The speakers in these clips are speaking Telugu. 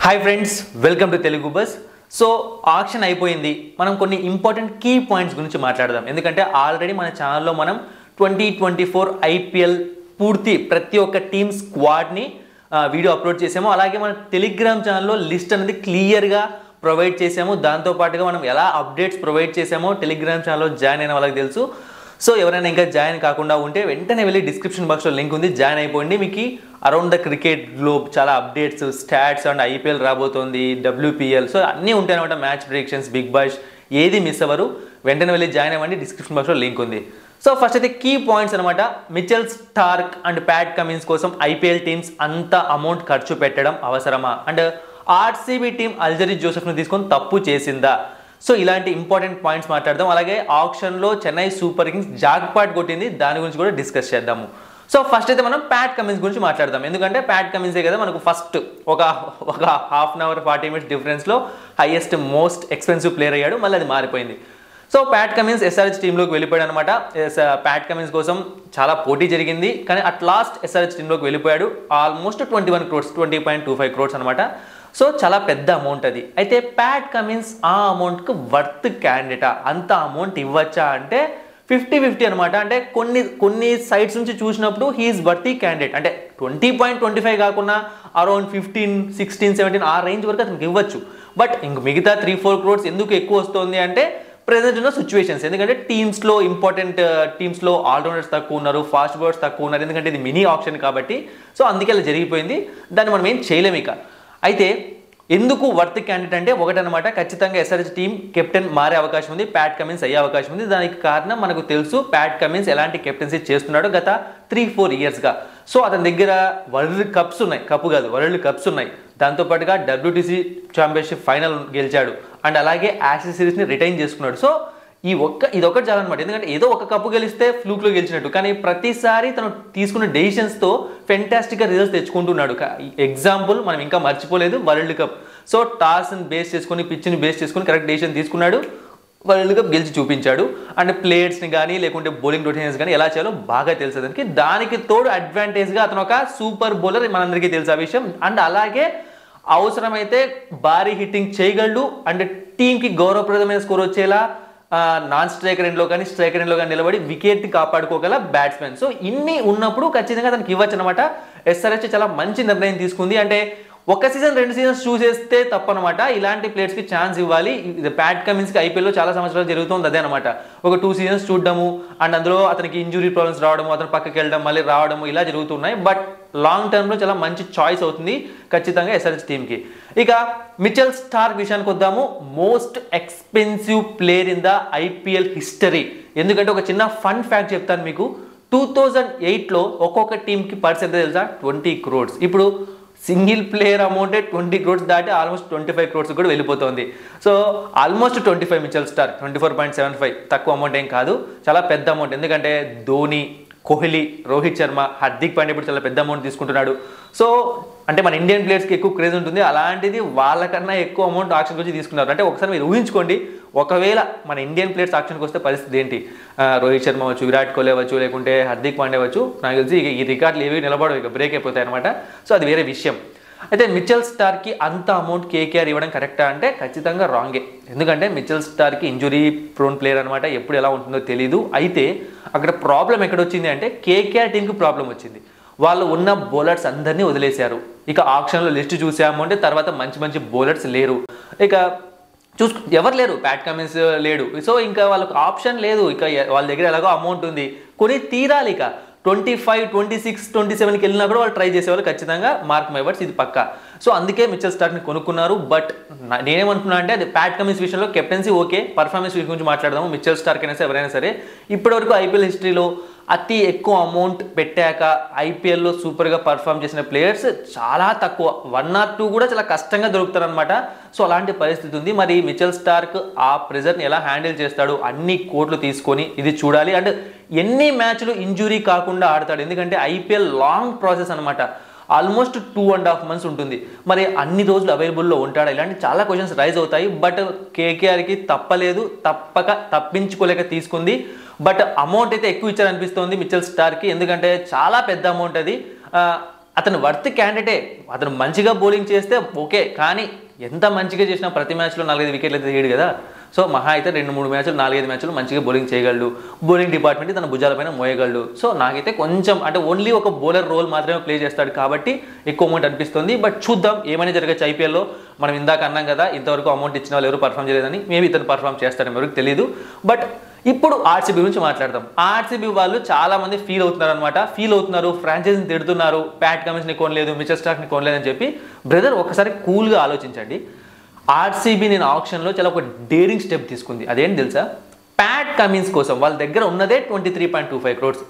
Hi friends, welcome to Telugu bus. So auction అయిపోయింది. మనం కొన్ని ఇంపార్టెంట్ కీ పాయింట్స్ గురించి మాట్లాడదాం. ఎందుకంటే ఆల్రెడీ మన ఛానల్లో మనం 2024 ఐపీఎల్ పూర్తి ప్రతి ఒక్క టీమ్ స్క్వాడ్ని వీడియో అప్లోడ్ చేసాము. అలాగే మన టెలిగ్రామ్ ఛానల్లో లిస్ట్ అనేది క్లియర్గా ప్రొవైడ్ చేసాము. దాంతోపాటుగా మనం ఎలా అప్డేట్స్ ప్రొవైడ్ చేసామో టెలిగ్రామ్ ఛానల్లో జాయిన్ అయిన వాళ్ళకి తెలుసు. సో ఎవరైనా ఇంకా జాయిన్ కాకుండా ఉంటే వెంటనే వెళ్ళి డిస్క్రిప్షన్ బాక్స్లో లింక్ ఉంది, జాయిన్ అయిపోండి. మీకు అరౌండ్ ద క్రికెట్ గ్లోబ్ చాలా అప్డేట్స్, స్టాట్స్ అండ్ ఐపీఎల్ రాబోతోంది, డబ్ల్యూపీఎల్, సో అన్నీ ఉంటాయన్నమాట. మ్యాచ్ ప్రిడిక్షన్స్, బిగ్ బాష్, ఏది మిస్ అవ్వరు. వెంటనే వెళ్ళి జాయిన్ అవ్వండి, డిస్క్రిప్షన్ బాక్స్లో లింక్ ఉంది. సో ఫస్ట్ అయితే కీ పాయింట్స్ అనమాట. Mitchell Starc and Pat Cummins కోసం ఐపీఎల్ టీమ్స్ అంత అమౌంట్ ఖర్చు పెట్టడం అవసరమా? అండ్ ఆర్సీబీ టీం అల్జరీ జోసెఫ్ను తీసుకొని తప్పు చేసిందా? సో ఇలాంటి ఇంపార్టెంట్ పాయింట్స్ మాట్లాడదాం. అలాగే ఆప్షన్లో చెన్నై సూపర్ కింగ్స్ జాక్పాట్ కొట్టింది, దాని గురించి కూడా డిస్కస్ చేద్దాము. సో ఫస్ట్ అయితే మనం ప్యాట్ కమిన్స్ గురించి మాట్లాడదాం. ఎందుకంటే ప్యాట్ కమిన్సే కదా మనకు ఫస్ట్ ఒక హాఫ్ అన్ అవర్ 40 మినిట్స్ డిఫరెన్స్లో హైయెస్ట్ మోస్ట్ ఎక్స్పెన్సివ్ ప్లేయర్ అయ్యాడు. మళ్ళీ అది మారిపోయింది. సో ప్యాట్ కమిన్స్ ఎస్ఆర్హెచ్ టీంలోకి వెళ్ళిపోయాడు అనమాట. ప్యాట్ కమిన్స్ కోసం చాలా పోటీ జరిగింది, కానీ అట్ లాస్ట్ ఎస్ఆర్హెచ్ టీంలోకి వెళ్ళిపోయాడు. ఆల్మోస్ట్ 21 crores, 20.25 crores అనమాట. సో చాలా పెద్ద అమౌంట్ అది. అయితే ప్యాట్ కమిన్స్ ఆ అమౌంట్కి వర్త్ క్యాండిడేటా? అంత అమౌంట్ ఇవ్వచ్చా అంటే 50-50 అనమాట. అంటే కొన్ని సైట్స్ నుంచి చూసినప్పుడు హీఈస్ వర్తీ క్యాండిడేట్. అంటే 20.25 కాకుండా అరౌండ్ 15, 16, 17 ఆ రేంజ్ వరకు అతనికి ఇవ్వచ్చు. బట్ ఇంక మిగతా 3-4 crores ఎందుకు ఎక్కువ వస్తుంది అంటే ప్రెజెంట్ ఉన్న సిచ్యువేషన్స్. ఎందుకంటే టీమ్స్లో ఇంపార్టెంట్ టీమ్స్లో ఆల్రౌండర్స్ తక్కువ ఉన్నారు, ఫాస్ట్ బౌలర్స్ తక్కువ ఉన్నారు. ఎందుకంటే ఇది మినీ ఆప్షన్ కాబట్టి. సో అందుకే అలా జరిగిపోయింది. దాన్ని మనం ఏం చేయలేము ఇక. అయితే ఎందుకు వర్త్ క్యాండిడేట్ అంటే ఒకటనమాట, ఖచ్చితంగా ఎస్ఆర్హెచ్ టీం కెప్టెన్ మారే అవకాశం ఉంది, ప్యాట్ కమిన్స్ అయ్యే అవకాశం ఉంది. దానికి కారణం మనకు తెలుసు, ప్యాట్ కమిన్స్ ఎలాంటి కెప్టెన్సీ చేస్తున్నాడో గత 3-4 yearsగా. సో అతని దగ్గర వరల్డ్ కప్స్ ఉన్నాయి, కప్పు కాదు వరల్డ్ కప్స్ ఉన్నాయి. దాంతోపాటుగా WTC ఛాంపియన్షిప్ ఫైనల్ గెలిచాడు అండ్ అలాగే యాషెస్ సిరీస్ని రిటైన్ చేసుకున్నాడు. సో ఇదొకటి చాలన్నమాట. ఎందుకంటే ఏదో ఒక కప్పు గెలిస్తే ఫ్లూక్లో గెలిచినట్టు, కానీ ప్రతిసారి తను తీసుకున్న డెసిషన్స్తో ఫెంటాస్టిక్గా రిజల్ట్స్ తెచ్చుకుంటున్నాడు. ఎగ్జాంపుల్ మనం ఇంకా మర్చిపోలేదు, వరల్డ్ కప్. సో టాస్ని బేస్ చేసుకొని, పిచ్ని బేస్ చేసుకొని కరెక్ట్ డెసిషన్ తీసుకున్నాడు, వరల్డ్ కప్ గెలిచి చూపించాడు. అండ్ ప్లేయర్స్ని కానీ లేకుంటే బౌలింగ్ రొటేషన్స్ కానీ ఎలా చేయాలో బాగా తెలుసు. దానికి తోడు అడ్వాంటేజ్గా అతను ఒక సూపర్ బౌలర్, మనందరికీ తెలుసు ఆ విషయం. అండ్ అలాగే అవసరమైతే భారీ హిట్టింగ్ చేయగలడు. అండ్ టీంకి గౌరవప్రదమైన స్కోర్ వచ్చేలా నాన్ స్ట్రైకర్ ఎండ్లో కానీ స్ట్రైకర్ ఎండ్లో కానీ నిలబడి వికెట్ కాపాడుకోగల బ్యాట్స్మెన్. సో ఇన్ని ఉన్నప్పుడు ఖచ్చితంగా తనకి ఇవ్వచ్చు అనమాట. ఎస్ఆర్హెచ్ చాలా మంచి నిర్ణయం తీసుకుంది. అంటే ఒక సీజన్ 2 seasons చూసేస్తే తప్పనమాట. ఇలాంటి ప్లేయర్స్కి ఛాన్స్ ఇవ్వాలి. ప్యాట్ కమిన్స్కి ఐపీఎల్లో చాలా సంవత్సరాలు జరుగుతుంది అదే అనమాట. ఒక 2 seasons చూడడము అండ్ అందులో అతనికి ఇంజురీ ప్రాబ్లమ్స్ రావడము, అతను పక్కకి వెళ్ళడం, మళ్ళీ రావడము, ఇలా జరుగుతున్నాయి. బట్ లాంగ్ టర్మ్లో చాలా మంచి చాయిస్ అవుతుంది ఖచ్చితంగా ఎస్ఆర్హెచ్ టీంకి. ఇక మిచెల్ స్టార్క్ విషయానికి వద్దాము. Most expensive player in the IPL history. ఎందుకంటే ఒక చిన్న ఫన్ ఫ్యాక్ట్ చెప్తాను మీకు. 2008లో ఒక్కొక్క టీంకి పర్స్ ఎంత తెలుసా? 20 crores. ఇప్పుడు సింగిల్ ప్లేయర్ అమౌంటే 20 crores దాటి ఆల్మోస్ట్ 25 crores కూడా వెళ్ళిపోతుంది. సో ఆల్మోస్ట్ 25 మిచెల్ స్టార్క్, 24.75 తక్కువ అమౌంట్ ఏం కాదు, చాలా పెద్ద అమౌంట్. ఎందుకంటే ధోని, కోహ్లీ, రోహిత్ శర్మ, హార్దిక్ పాండ్యా ఇప్పుడు చాలా పెద్ద అమౌంట్ తీసుకుంటున్నాడు. సో అంటే మన ఇండియన్ ప్లేయర్స్కి ఎక్కువ క్రేజ్ ఉంటుంది, అలాంటిది వాళ్ళకన్నా ఎక్కువ అమౌంట్ ఆక్షన్కి వచ్చి తీసుకున్నారు. అంటే ఒకసారి మీరు ఊహించుకోండి, ఒకవేళ మన ఇండియన్ ప్లేయర్స్ ఆక్షన్కి వస్తే పరిస్థితి ఏంటి? రోహిత్ శర్మ అవ్వచ్చు, విరాట్ కోహ్లీ అవ్వచ్చు, లేకుంటే హార్దిక్ పాండ్యా అవ్వచ్చు, నాకు తెలిసి ఈ రికార్డులు ఏవి నిలబడవు, ఇక బ్రేక్ అయిపోతాయి అనమాట. సో అది వేరే విషయం. అయితే మిచెల్ స్టార్కి అంత అమౌంట్ కేకేఆర్ ఇవ్వడం కరెక్టా అంటే ఖచ్చితంగా రాంగే. ఎందుకంటే మిచెల్ స్టార్కి ఇంజురీ ప్రోన్ ప్లేయర్ అనమాట, ఎప్పుడు ఎలా ఉంటుందో తెలీదు. అయితే అక్కడ ప్రాబ్లం ఎక్కడొచ్చింది అంటే కేకేఆర్ టీంకి ప్రాబ్లం వచ్చింది. వాళ్ళు ఉన్న బౌలర్స్ అందరినీ వదిలేశారు. ఇక ఆప్షన్లో లిస్ట్ చూసాము అంటే తర్వాత మంచి బౌలర్స్ లేరు. ఇక ఎవరు లేరు, ప్యాట్ కమిన్స్ లేడు. సో ఇంకా వాళ్ళకి ఆప్షన్ లేదు. ఇక వాళ్ళ దగ్గర ఎలాగో అమౌంట్ ఉంది, కొని తీరాలి. ఇక 25, 26, 27కి వెళ్ళినా కూడా వాళ్ళు ట్రై చేసేవాళ్ళు ఖచ్చితంగా. మార్క్ మై వర్డ్స్, ఇది పక్కా. సో అందుకే మిచెల్ స్టార్క్ని కొనుక్కున్నారు. బట్ నేనేమంటున్నా అంటే అది ప్యాట్ కమిన్స్ విషయంలో కెప్టెన్సీ ఓకే, పర్ఫార్మెన్స్ గురించి మాట్లాడదాము. మిచెల్ స్టార్క్ అయినా సరే ఎవరైనా సరే ఇప్పటివరకు ఐపీఎల్ హిస్టరీలో అతి ఎక్కువ అమౌంట్ పెట్టాక ఐపీఎల్లో సూపర్గా పర్ఫామ్ చేసిన ప్లేయర్స్ చాలా తక్కువ, 1 or 2 కూడా చాలా కష్టంగా దొరుకుతారనమాట. సో అలాంటి పరిస్థితి ఉంది. మరి మిచెల్ స్టార్క్ ఆ ప్రెజర్ని ఎలా హ్యాండిల్ చేస్తాడు? అన్ని కోట్లు తీసుకొని ఇది చూడాలి. అండ్ ఎన్ని మ్యాచ్లు ఇంజురీ కాకుండా ఆడతాడు? ఎందుకంటే ఐపీఎల్ లాంగ్ ప్రాసెస్ అనమాట, ఆల్మోస్ట్ 2.5 months ఉంటుంది. మరి అన్ని రోజులు అవైలబుల్లో ఉంటాడా? ఇలాంటి చాలా క్వశ్చన్స్ రైజ్ అవుతాయి. బట్ కేకేఆర్కి తప్పలేదు, తప్పించుకోలేక తీసుకుంది. బట్ అమౌంట్ అయితే ఎక్కువ ఇచ్చారనిపిస్తుంది మిచెల్ స్టార్కి, ఎందుకంటే చాలా పెద్ద అమౌంట్ అది. అతను వర్త్ క్యాండిడేటే, అతను మంచిగా బౌలింగ్ చేస్తే ఓకే, కానీ ఎంత మంచిగా చేసినా ప్రతి మ్యాచ్లో 4-5 వికెట్లు అయితే తీయడు కదా. సో మహా అయితే 2-3 మ్యాచ్లు 4-5 మ్యాచ్లు మంచిగా బౌలింగ్ చేయగలడు, బౌలింగ్ డిపార్ట్మెంట్ తన భుజాలపైన మోయగలడు. సో నాకైతే కొంచెం అంటే ఓన్లీ ఒక బౌలర్ రోల్ మాత్రమే ప్లే చేస్తాడు కాబట్టి ఎక్కువ అమౌంట్ అనిపిస్తుంది. బట్ చూద్దాం ఏమైనా జరగచ్చు ఐపీఎల్లో. మనం ఇందాక అన్నాం కదా ఇంతవరకు అమౌంట్ ఇచ్చిన వాళ్ళు ఎవరు పర్ఫామ్ చేయలేదని, మేబీ ఇతను పర్ఫామ్ చేస్తాడని ఎవరికి తెలియదు. బట్ ఇప్పుడు ఆర్సీబీ గురించి మాట్లాడదాం. ఆర్సీబీ వాళ్ళు చాలా మంది ఫీల్ అవుతున్నారు, ఫ్రాంచైజీని తిడుతున్నారు, ప్యాట్ కమిన్స్ని కొనలేదు, మిచెల్ స్టార్క్ని కొనలేదని చెప్పి. బ్రదర్ ఒకసారి కూల్గా ఆలోచించండి. ఆర్సీబీ నేను ఆప్షన్లో చాలా ఒక డేరింగ్ స్టెప్ తీసుకుంది. అదేంటి తెలుసా? ప్యాట్ కమిన్స్ కోసం వాళ్ళ దగ్గర ఉన్నదే 23.25 crores.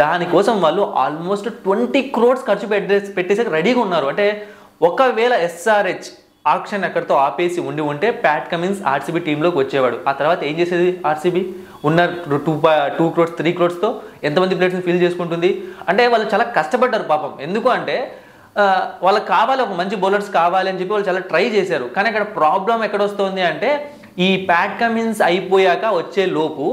దానికోసం వాళ్ళు ఆల్మోస్ట్ 20 crores ఖర్చు పెట్టేసి రెడీగా ఉన్నారు. అంటే ఒకవేళ ఎస్ఆర్హెచ్ ఆక్షన్ ఎక్కడితో ఆపేసి ఉంటే ప్యాట్ కమిన్స్ ఆర్సీబీ టీంలోకి వచ్చేవాడు. ఆ తర్వాత ఏం చేసేది ఆర్సీబీ? ఉన్న 2 crores 3 crores ఎంతమంది ప్లేయర్స్ని ఫిల్ చేసుకుంటుంది? అంటే వాళ్ళు చాలా కష్టపడ్డారు పాపం. ఎందుకు అంటే వాళ్ళకి కావాలి, ఒక మంచి బౌలర్స్ కావాలి అని చెప్పి వాళ్ళు చాలా ట్రై చేశారు. కానీ అక్కడ ప్రాబ్లం ఎక్కడ వస్తుంది అంటే ఈ ప్యాట్ కమిన్స్ అయిపోయాక వచ్చే లోపు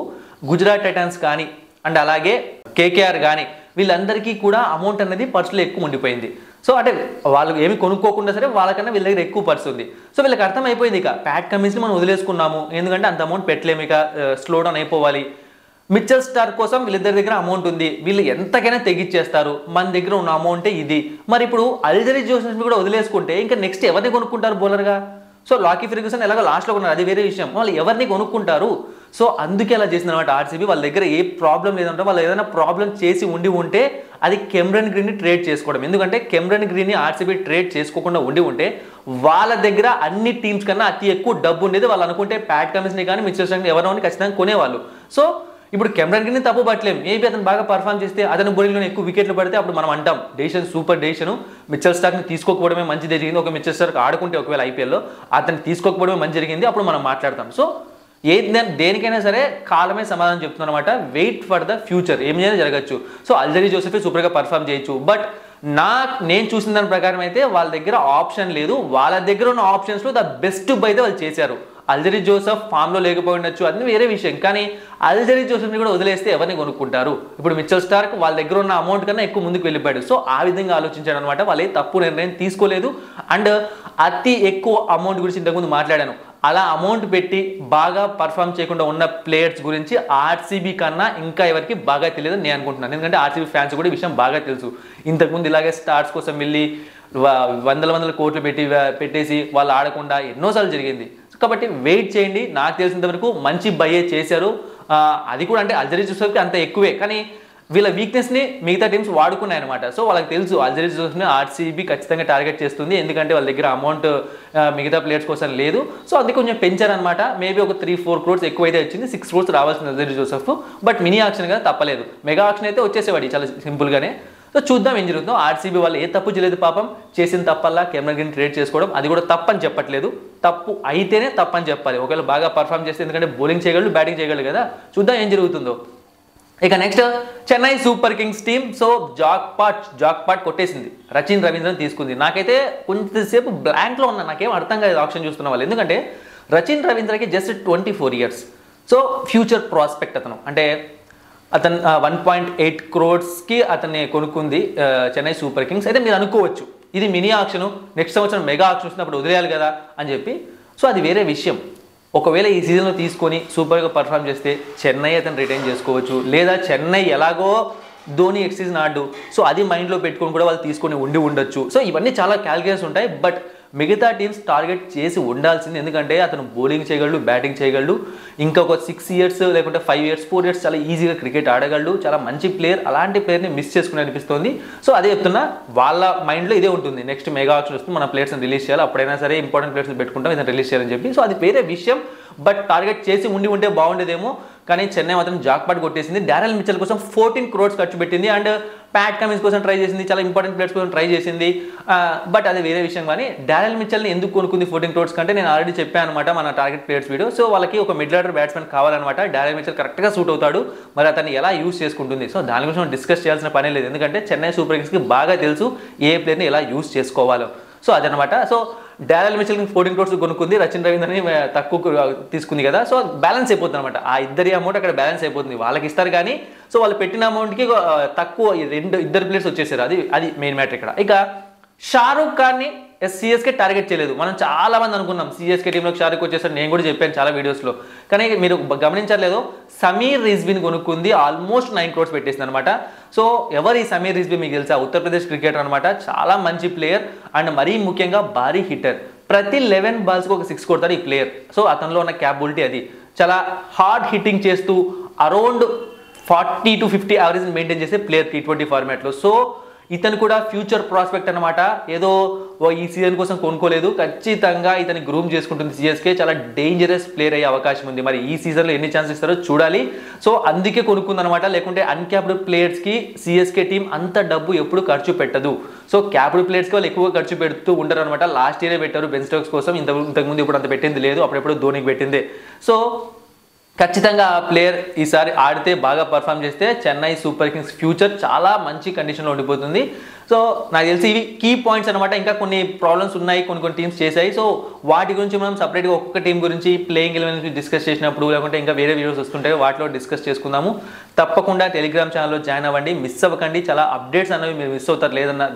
గుజరాత్ టైటన్స్ కానీ అండ్ అలాగే కేకేఆర్ కానీ వీళ్ళందరికీ కూడా అమౌంట్ అనేది పర్సులో ఎక్కువ ఉండిపోయింది. సో అంటే వాళ్ళు ఏమి కొనుక్కోకుండా సరే వాళ్ళకన్నా వీళ్ళ దగ్గర ఎక్కువ పర్సు ఉంది. సో వీళ్ళకి అర్థమైపోయింది ఇక ప్యాట్ కమిన్స్ని మనం వదిలేసుకున్నాము, ఎందుకంటే అంత అమౌంట్ పెట్టలేము, ఇక స్లో డౌన్ అయిపోవాలి. మిచెల్ స్టార్క్ కోసం వీళ్ళిద్దరి దగ్గర అమౌంట్ ఉంది, వీళ్ళు ఎంతకైనా తెగిచ్చేస్తారు, మన దగ్గర ఉన్న అమౌంటే ఇది. మరి ఇప్పుడు అల్జరీ జోసెఫ్ని కూడా వదిలేసుకుంటే ఇంకా నెక్స్ట్ ఎవరిని కొనుక్కుంటారు బౌలర్గా? సో లాకీ ఫెర్గ్యూసన్ ఎలాగో లాస్ట్లో ఉన్నారు, అది వేరే విషయం. వాళ్ళు ఎవరిని కొనుక్కుంటారు? సో అందుకే అలా చేసింది అనమాట ఆర్సీబీ. వాళ్ళ దగ్గర ఏ ప్రాబ్లం లేదంటే వాళ్ళు ఏదైనా ప్రాబ్లం చేసి ఉంటే అది కెమ్రన్ గ్రీన్ని ట్రేడ్ చేసుకోవడం. ఎందుకంటే కెమ్రన్ గ్రీన్ని ఆర్సీబీ ట్రేడ్ చేసుకోకుండా ఉంటే వాళ్ళ దగ్గర అన్ని టీమ్స్ కన్నా అతి ఎక్కువ డబ్బు ఉండేది. వాళ్ళు అనుకుంటే ప్యాట్ కమిన్స్ని కానీ మిచెల్ స్టార్క్ని ఎవరిని ఖచ్చితంగా కొనేవాళ్ళు. సో ఇప్పుడు కెమ్రన్ గ్రీన్ని తప్పు పట్టలేం. మేబీ అతను బాగా పర్ఫామ్ చేస్తే, అతని బౌలింగ్లోనే ఎక్కువ వికెట్లు పడితే అప్పుడు మనం అంటాం డెసిషన్ సూపర్ డెసిషన్, మిచెల్ స్టార్క్ని తీసుకోకపోవడమే మంచి జరిగింది. ఒక మిచెల్ స్టార్క్ ఆడుకుంటే ఒకవేళ ఐపీఎల్లో అతను తీసుకోకపోవడమే మంచి జరిగింది, అప్పుడు మనం మాట్లాడతాం. సో దేనికైనా సరే కాలమే సమాధానం చెప్తున్నా అనమాట. వెయిట్ ఫర్ ద ఫ్యూచర్, ఏమైనా జరగచ్చు. సో అల్జరీ జోసెఫ్ సూపర్గా పర్ఫామ్ చేయొచ్చు. బట్ నేను చూసిన దాని ప్రకారం అయితే వాళ్ళ దగ్గర ఆప్షన్ లేదు. వాళ్ళ దగ్గర ఉన్న ఆప్షన్స్లో ద బెస్ట్ బై అయితే వాళ్ళు చేశారు. అల్జరీ జోసెఫ్ ఫామ్లో లేకపోయి ఉండొచ్చు, అది వేరే విషయం. కానీ అల్జరీ జోసెఫ్ని కూడా వదిలేస్తే ఎవరిని కొనుక్కుంటారు? ఇప్పుడు మిచెల్ స్టార్క్ వాళ్ళ దగ్గర ఉన్న అమౌంట్ కన్నా ఎక్కువ ముందుకు వెళ్ళిపోయాడు. సో ఆ విధంగా ఆలోచించాడు అనమాట. వాళ్ళు తప్పు నిర్ణయం తీసుకోలేదు. అండ్ అతి ఎక్కువ అమౌంట్ గురించి ఇంతకుముందు మాట్లాడాను. అలా అమౌంట్ పెట్టి బాగా పర్ఫామ్ చేయకుండా ఉన్న ప్లేయర్స్ గురించి ఆర్సీబీ కన్నా ఇంకా ఎవరికి బాగా తెలియదు నేను అనుకుంటున్నాను. ఎందుకంటే ఆర్సీబీ ఫ్యాన్స్ కూడా ఈ విషయం బాగా తెలుసు. ఇంతకుముందు ఇలాగే స్టార్స్ కోసం వెళ్ళి వందల కోట్లు పెట్టేసి వాళ్ళు ఆడకుండా ఎన్నోసార్లు జరిగింది. కాబట్టి వెయిట్ చేయండి. నాకు తెలిసినంత వరకు మంచి బయ్యే చేశారు. అది కూడా అంటే అల్జరీ జోసెఫ్కి అంత ఎక్కువే, కానీ వీళ్ళ వీక్నెస్ని మిగతా టీమ్స్ వాడుకున్నాయన్నమాట. సో వాళ్ళకి తెలుసు అల్జరీ జోసెఫ్ని ఆర్సీబీ ఖచ్చితంగా టార్గెట్ చేస్తుంది, ఎందుకంటే వాళ్ళ దగ్గర అమౌంట్ మిగతా ప్లేయర్స్ కోసం లేదు. సో అది కొంచెం పెంచారనమాట. మేబీ ఒక 3-4 crores ఎక్కువైతే వచ్చింది, 6 crores రావాల్సింది Alzarri Joseph. But mini auction కదా, తప్పలేదు. మెగా ఆక్షన్ అయితే వచ్చేసేవాడి చాలా సింపుల్గానే. సో చూద్దాం ఏం జరుగుతుందో. ఆర్సీబీ వాళ్ళు ఏ తప్పు చేయలేదు పాపం. చేసిన తప్పల్లా కెమ్రన్ గ్రీన్ ట్రేడ్ చేసుకోవడం, అది కూడా తప్పని చెప్పట్లేదు. తప్పు అయితేనే తప్పని చెప్పాలి. ఒకవేళ బాగా పర్ఫామ్ చేస్తే, ఎందుకంటే బౌలింగ్ చేయగలడు, బ్యాటింగ్ చేయగలడు కదా. చూద్దాం ఏం జరుగుతుందో. ఇక next Chennai super Kings team. So jackpot కొట్టేసింది, రచిన్ రవీంద్రన్ తీసుకుంది. నాకైతే కొంచెంసేపు బ్లాంక్లో ఉన్నా, నాకేం అర్థం కాలేదు ఆప్షన్ చూస్తున్న వాళ్ళు. ఎందుకంటే రచిన్ రవీంద్రకి just 24 years. So future prospect అతను. అంటే అతను 1.8 crores అతన్ని కొనుక్కుంది చెన్నై సూపర్ కింగ్స్. అయితే మీరు అనుకోవచ్చు ఇది మినీ ఆక్షన్, నెక్స్ట్ సంవత్సరం మెగా ఆక్షన్ వస్తున్నప్పుడు వదిలేయాలి కదా అని చెప్పి. సో అది వేరే విషయం. ఒకవేళ ఈ సీజన్లో తీసుకొని సూపర్గా పర్ఫామ్ చేస్తే చెన్నై అతను రిటైన్ చేసుకోవచ్చు, లేదా చెన్నై ఎలాగో ధోని ఎక్స్ సీజన్ ఆడు, సో అది మైండ్లో పెట్టుకొని కూడా వాళ్ళు తీసుకొని ఉండొచ్చు. సో ఇవన్నీ చాలా క్యాల్కులేషన్స్ ఉంటాయి. బట్ మిగతా టీమ్స్ టార్గెట్ చేసి ఉండాల్సింది, ఎందుకంటే అతను బౌలింగ్ చేయగలడు, బ్యాటింగ్ చేయగలడు, ఇంకొక 6 years లేకుంటే 5 years 4 years చాలా ఈజీగా క్రికెట్ ఆడగలడు, చాలా మంచి ప్లేయర్. అలాంటి ప్లేయర్ని మిస్ చేసుకుని అనిపిస్తుంది. సో అదే చెప్తున్నా, వాళ్ళ మైండ్లో ఇదే ఉంటుంది, నెక్స్ట్ మెగా ఆక్షన్ వస్తుంది, మన ప్లేయర్స్ని రిలీజ్ చేయాలి, అప్పుడైనా సరే ఇంపార్టెంట్ ప్లేయర్స్ని పెట్టుకుంటాం, ఇతను రిలీజ్ చేయాలని చెప్పి. సో అది వేరే విషయం. బట్ టార్గెట్ చేసి ఉంటే బాగుండేదేమో, కానీ చెన్నై మాత్రం జాక్పాట్ కొట్టేసింది. డారెల్ మిచెల్ కోసం 14 crores ఖర్చు పెట్టింది. అండ్ ప్యాట్ కమిన్స్ కోసం ట్రై చేసింది, చాలా ఇంపార్టెంట్ ప్లేయర్స్ కోసం ట్రై చేసింది. బట్ అది వేరే విషయం. కానీ డారెల్ మిచెల్ని ఎందుకు కొనుక్కుంది 14 crores కంటే, నేను ఆల్రెడీ చెప్పాను అనమాట మన టార్గెట్ ప్లేయర్స్ వీడియో. సో వాళ్ళకి ఒక మిడిల్ ఆర్డర్ బ్యాట్స్మెన్ కావాలన్నమాట. డారెల్ మిచెల్ కరెక్ట్గా సూట్ అవుతాడు. మరి అతన్ని ఎలా యూస్ చేసుకుంటుంది, సో దాని గురించి మనం డిస్కస్ చేయాల్సిన పని లేదు, ఎందుకంటే చెన్నై సూపర్ కింగ్స్కి బాగా తెలుసు ఏ ప్లేయర్ని ఎలా యూస్ చేసుకోవాలో. సో అదనమాట. సో డారెల్ మిచెల్ 14 crores కొనుక్కుంది, రచిన్ రవీంద్రని తక్కువ తీసుకుంది కదా. సో బ్యాలెన్స్ అయిపోతుంది అనమాట. ఆ ఇద్దరి అమౌంట్ అక్కడ బ్యాలెన్స్ అయిపోతుంది. వాళ్ళకి ఇస్తారు కానీ సో వాళ్ళు పెట్టిన అమౌంట్కి తక్కువ ఇద్దరు ప్లేయర్స్ వచ్చేసారు. అది మెయిన్ మ్యాటర్ ఇక్కడ. ఇక షారూక్ ఖాన్ని సిఎస్కే టార్గెట్ చేయలేదు. మనం చాలా మంది అనుకున్నాం సిఎస్కే టీంలోకి షారూక్ వచ్చేసారు, నేను కూడా చెప్పాను చాలా వీడియోస్లో. కానీ మీరు గమనించలేదు, సమీర్ రిజ్వీని కొనుక్కుంది, ఆల్మోస్ట్ 9 crores పెట్టేసింది అనమాట. సో ఎవరు ఈ సమీర్ రిజ్వీ మీకు తెలుసా? ఉత్తరప్రదేశ్ క్రికెటర్ అనమాట, చాలా మంచి ప్లేయర్ అండ్ మరీ ముఖ్యంగా భారీ హిట్టర్. ప్రతి 11 balls-కి ఒక 6 కొడతాడు ఈ ప్లేయర్. సో అతనిలో ఉన్న క్యాపబిలిటీ అది. చాలా హార్డ్ హిట్టింగ్ చేస్తూ అరౌండ్ 40 to 50 యావరేజ్ మెయింటైన్ చేసే ప్లేయర్ T20 ఫార్మాట్లో. సో ఇతను కూడా ఫ్యూచర్ ప్రాస్పెక్ట్ అనమాట. ఏదో ఈ సీజన్ కోసం కొనుక్కోలేదు, ఖచ్చితంగా ఇతని గ్రూమ్ చేసుకుంటుంది సిఎస్కే. చాలా డేంజరస్ ప్లేయర్ అయ్యే అవకాశం ఉంది. మరి ఈ సీజన్లో ఎన్ని ఛాన్సెస్ ఇస్తారో చూడాలి. సో అందుకే కొనుక్కుందనమాట. లేకుంటే అన్క్యాప్డ్ ప్లేయర్స్కి సిఎస్కే టీం అంత డబ్బు ఎప్పుడు ఖర్చు పెట్టదు. సో క్యాప్డ్ ప్లేయర్స్కి వాళ్ళు ఎక్కువ ఖర్చు పెడుతూ ఉంటారు అనమాట. లాస్ట్ ఇయరే పెట్టారు బెన్ స్టోక్స్ కోసం, ఇంతకుముందు ఇప్పుడు అంత పెట్టింది లేదు, అప్పుడెప్పుడు ధోనికి పెట్టిందే. సో ఖచ్చితంగా ఆ ప్లేయర్ ఈసారి ఆడితే బాగా పర్ఫామ్ చేస్తే చెన్నై సూపర్ కింగ్స్ ఫ్యూచర్ చాలా మంచి కండిషన్లో ఉండిపోతుంది. సో నాకు తెలిసి ఇవి కీ పాయింట్స్ అనమాట. ఇంకా కొన్ని ప్రాబ్లమ్స్ ఉన్నాయి, కొన్ని టీమ్స్ చేశాయి. సో వాటి గురించి మనం సపరేట్గా ఒక్కొక్క టీం గురించి ప్లేయింగ్ 11 గురించి డిస్కస్ చేసినప్పుడు, లేకుంటే ఇంకా వేరే వీడియోస్ వస్తుంటాయి, వాటిలో డిస్కస్ చేసుకుందాము. తప్పకుండా టెలిగ్రామ్ ఛానల్లో జాయిన్ అవ్వండి, మిస్ అవ్వకండి. చాలా అప్డేట్స్ అనేవి మీరు మిస్ అవుతారు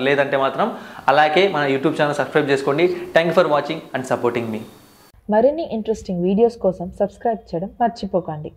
లేదంటే మాత్రం. అలాగే మన యూట్యూబ్ ఛానల్ సబ్స్క్రైబ్ చేసుకోండి. Thank you for watching and supporting మీ. మరిన్ని ఇంట్రెస్టింగ్ వీడియోస్ కోసం సబ్స్క్రైబ్ చేయడం మర్చిపోకండి.